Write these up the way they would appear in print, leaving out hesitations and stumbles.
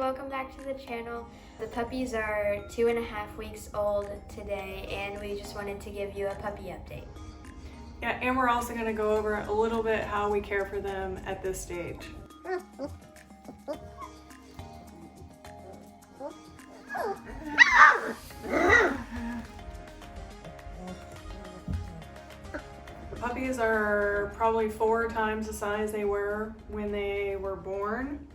welcome back to the channel. The puppies are 2.5 weeks old today, and we just wanted to give you a puppy update. Yeah, and we're also going to go over a little bit how we care for them at this stage. Puppies are probably 4 times the size they were when they were born,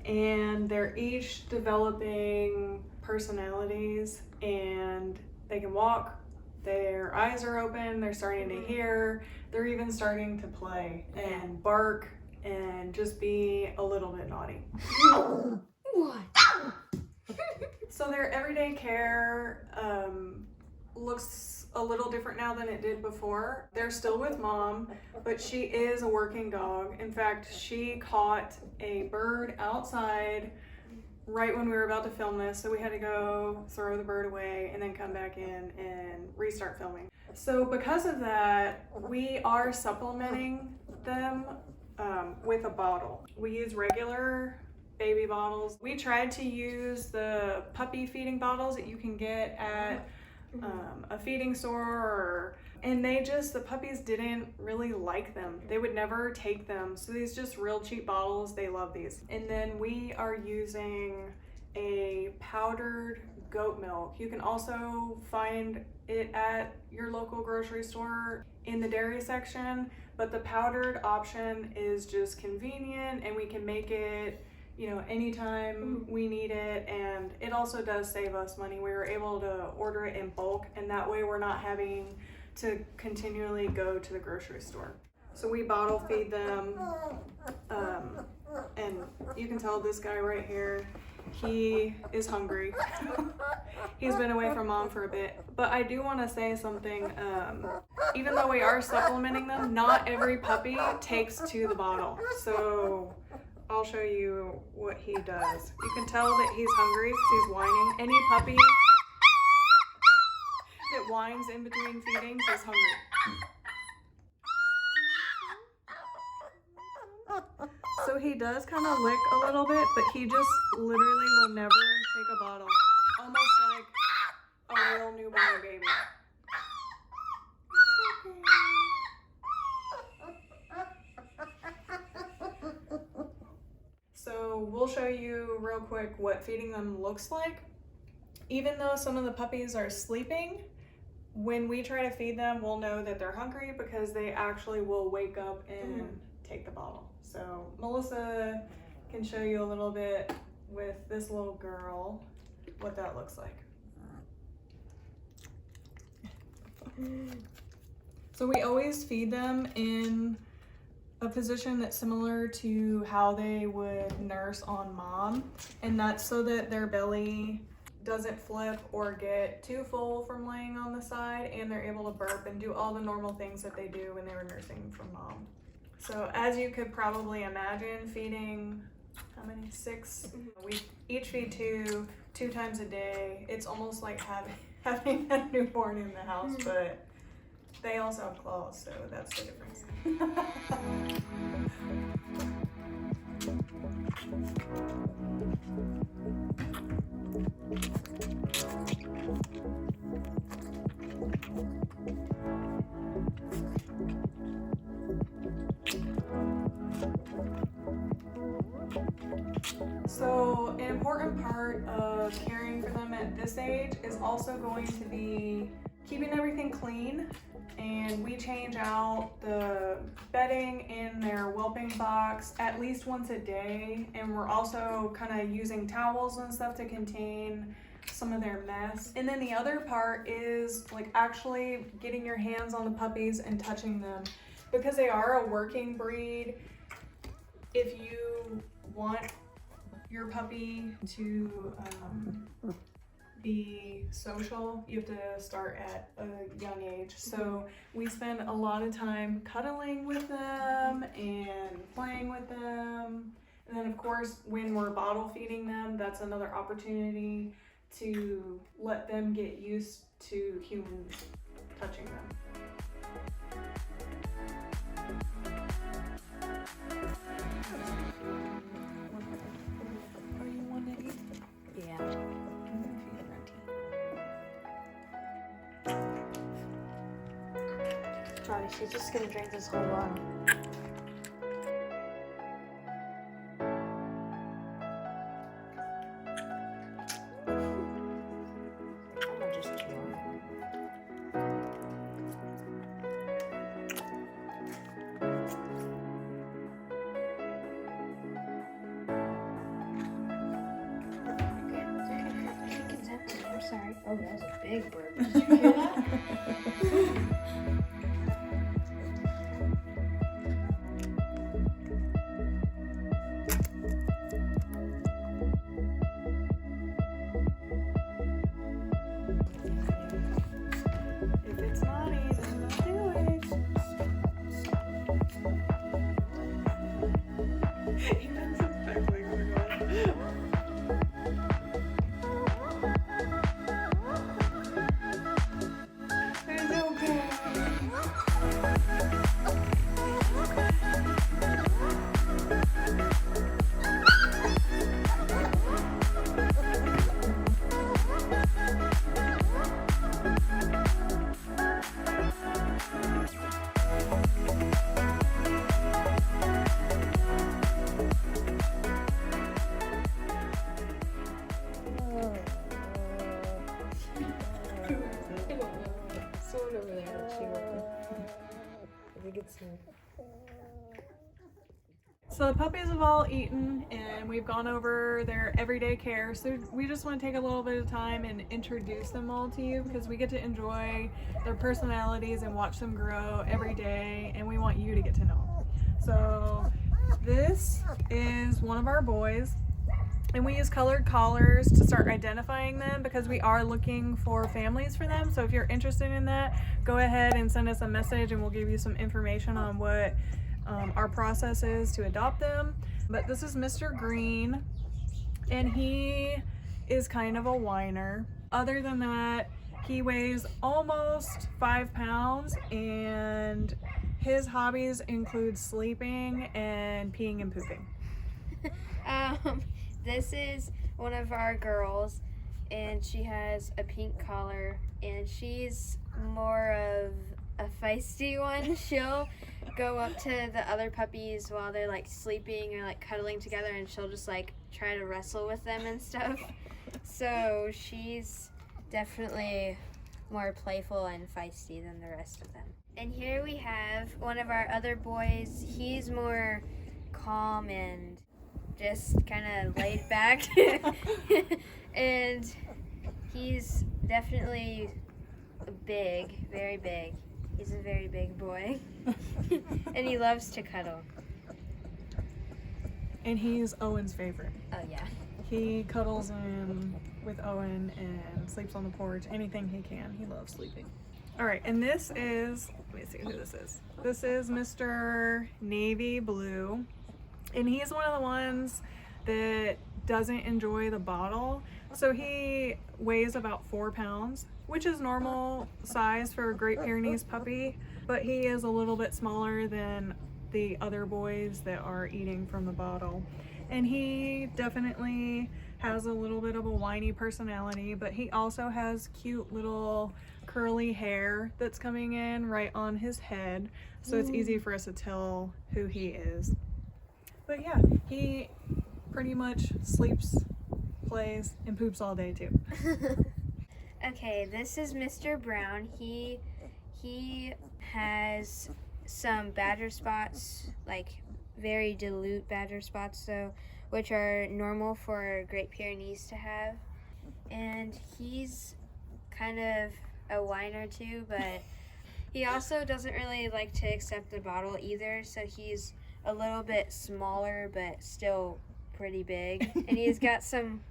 and they're each developing personalities, and they can walk, their eyes are open, they're starting to hear, they're even starting to play and bark and just be a little bit naughty. What? So their everyday care looks a little different now than it did before. They're still with mom, but she is a working dog. In fact, she caught a bird outside right when we were about to film this, so we had to go throw the bird away and then come back in and restart filming. So because of that, we are supplementing them with a bottle. We use regular baby bottles. We tried to use the puppy feeding bottles that you can get at a feeding store, and the puppies didn't really like them. They would never take them. So these just real cheap bottles, they love these. And then we are using a powdered goat milk. You can also find it at your local grocery store in the dairy section, but the powdered option is just convenient, and we can make it anytime we need it, and it also does save us money. We were able to order it in bulk, and that way we're not having to continually go to the grocery store. So we bottle feed them, and you can tell this guy right here, he is hungry. He's been away from mom for a bit, but I do want to say something. Even though we are supplementing them, not every puppy takes to the bottle. So I'll show you what he does. You can tell that he's hungry because he's whining. Any puppy that whines in between feedings is hungry. So he does kind of lick a little bit, but he just literally will never take a bottle. Almost like a real newborn baby. So we'll show you real quick what feeding them looks like. Even though some of the puppies are sleeping, when we try to feed them, we'll know that they're hungry because they actually will wake up and take the bottle. So Melissa can show you a little bit with this little girl what that looks like. So we always feed them in a position that's similar to how they would nurse on mom, and that's so that their belly doesn't flip or get too full from laying on the side, and they're able to burp and do all the normal things that they do when they were nursing from mom. So as you could probably imagine, feeding, how many? 6? We each feed two times a day. It's almost like having a newborn in the house, but they also have claws, so that's the difference. So an important part of caring for them at this age is also going to be keeping everything clean, and we change out the bedding in their whelping box at least once a day, and we're also kind of using towels and stuff to contain some of their mess. And then the other part is like actually getting your hands on the puppies and touching them, because they are a working breed. If you want your puppy to be social, you have to start at a young age. So we spend a lot of time cuddling with them and playing with them. And then of course, when we're bottle feeding them, that's another opportunity to let them get used to humans touching them. Are you one to eat? Johnny, she's just gonna drink this whole bottle. I'm just chilling. I'm sorry. Oh, that was a big burp. Did you hear that? If it's naughty, then don't do it. He knows exactly where we're going. It's okay. Someone over there. I think it's him. So the puppies have all eaten and we've gone over their everyday care. So we just want to take a little bit of time and introduce them all to you because we get to enjoy their personalities and watch them grow every day, and we want you to get to know them. So this is one of our boys, and we use colored collars to start identifying them because we are looking for families for them. So if you're interested in that, go ahead and send us a message and we'll give you some information on what our process is to adopt them. But this is Mr. Green, and he is kind of a whiner. Other than that, he weighs almost 5 pounds, and his hobbies include sleeping and peeing and pooping. This is one of our girls, and she has a pink collar, and she's more of a feisty one. She'll go up to the other puppies while they're like sleeping or like cuddling together, and she'll just like try to wrestle with them and stuff. So she's definitely more playful and feisty than the rest of them. And here we have one of our other boys. He's more calm and just kind of laid back. And he's definitely big, very big. He's a very big boy. And he loves to cuddle. And he's Owen's favorite. Oh yeah. He cuddles in with Owen and sleeps on the porch, anything he can. He loves sleeping. All right, and this is, let me see who this is. This is Mr. Navy Blue, and he's one of the ones that doesn't enjoy the bottle. So he weighs about 4 pounds, which is normal size for a Great Pyrenees puppy, but he is a little bit smaller than the other boys that are eating from the bottle. And he definitely has a little bit of a whiny personality, but he also has cute little curly hair that's coming in right on his head, so it's easy for us to tell who he is. But yeah, he pretty much sleeps, plays, and poops all day too. Okay, this is Mr. Brown. He has some badger spots, like very dilute badger spots, so which are normal for Great Pyrenees to have. And he's kind of a whiner too, but he also doesn't really like to accept the bottle either, so he's a little bit smaller but still pretty big. And he's got some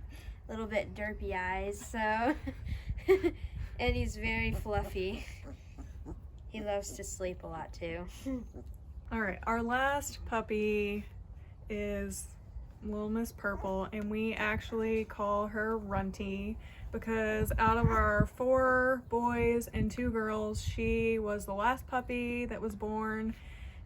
little bit derpy eyes, so and he's very fluffy. He loves to sleep a lot too. All right, our last puppy is Little Miss Purple, and we actually call her Runty because out of our 4 boys and 2 girls, she was the last puppy that was born,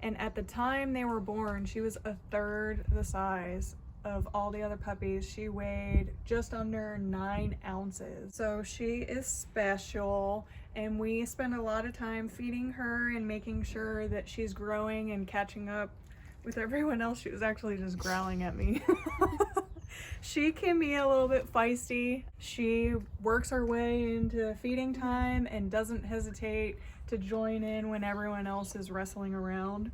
and at the time they were born, she was a third the size of all the other puppies. She weighed just under 9 ounces. So she is special, and we spend a lot of time feeding her and making sure that she's growing and catching up with everyone else. She was actually just growling at me. She can be a little bit feisty. She works her way into feeding time and doesn't hesitate to join in when everyone else is wrestling around.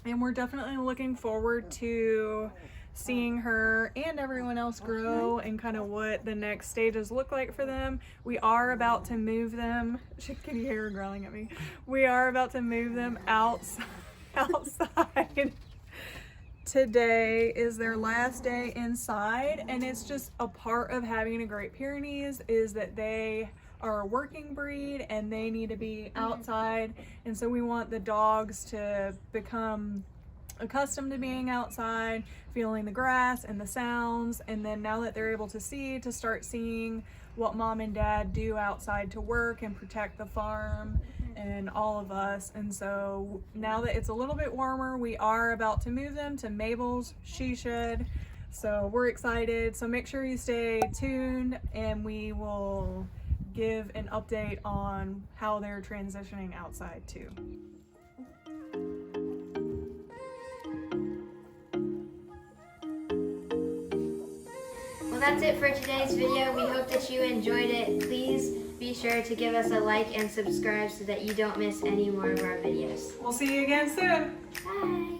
And we're definitely looking forward to seeing her and everyone else grow and kind of what the next stages look like for them. We are about to move them. Can you hear her growling at me? We are about to move them outside. Today is their last day inside, and it's just a part of having a Great Pyrenees is that they are a working breed and they need to be outside, and so we want the dogs to become accustomed to being outside, feeling the grass and the sounds, and then now that they're able to see, to start seeing what mom and dad do outside to work and protect the farm and all of us. And so now that it's a little bit warmer, we are about to move them to Mabel's she shed. So we're excited. So make sure you stay tuned, and we will give an update on how they're transitioning outside too. Well, that's it for today's video. We hope that you enjoyed it. Please be sure to give us a like and subscribe so that you don't miss any more of our videos. We'll see you again soon. Bye.